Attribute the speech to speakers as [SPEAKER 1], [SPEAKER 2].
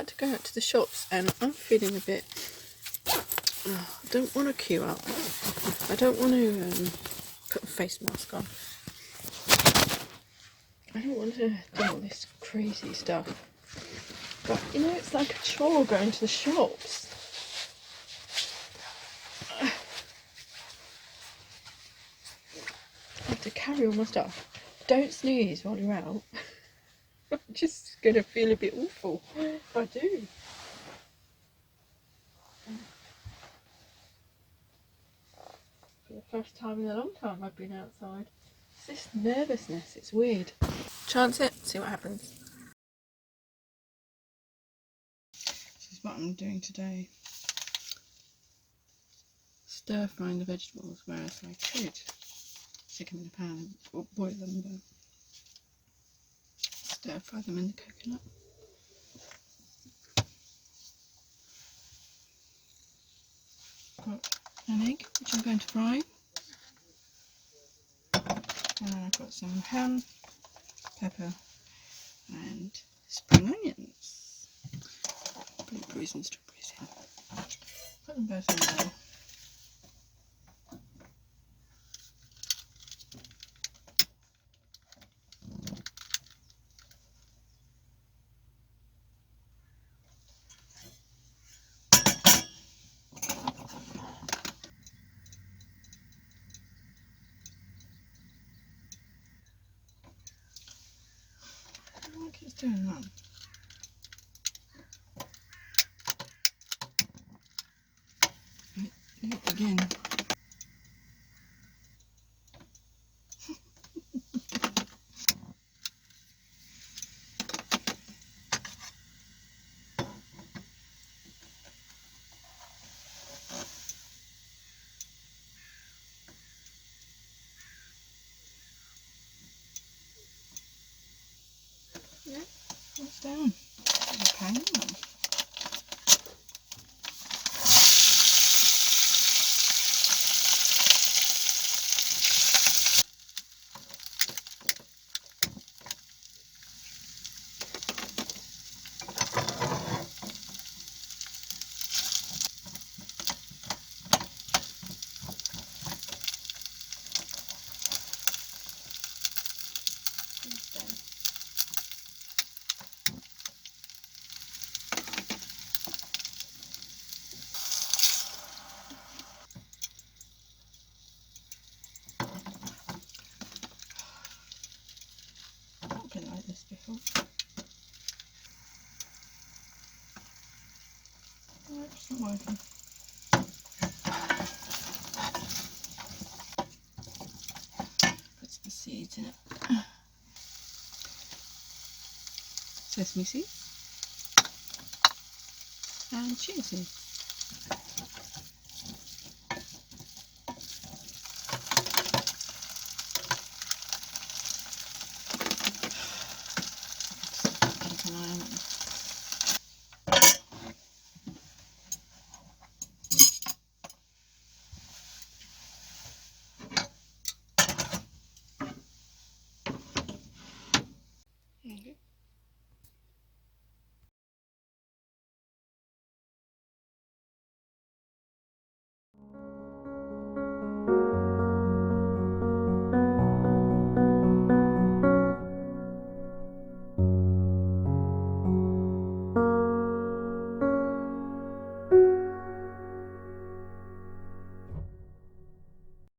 [SPEAKER 1] about to go out to the shops and I'm feeling a bit, I don't want to queue up. I don't want to put a face mask on. I don't want to do all this crazy stuff. But you know, it's like a chore going to the shops. I have to carry all my stuff. Don't sneeze while you're out. I'm just going to feel a bit awful if I do. For the first time in a long time I've been outside. It's this nervousness, it's weird. Chance it, see what happens. This is what I'm doing today. Stir frying the vegetables, whereas I could stick them in a pan and boil them, but stir fry them in the coconut. Got an egg which I'm going to fry, and then I've got some ham, pepper and spring onions, blueberries and strawberries in. Put them both in the bowl. I think it's doing that. Right, do it again. Yeah, it's down. It's a pain. I've been like this before. No, it's not working. Put some seeds in it. Sesame seeds and chia seeds.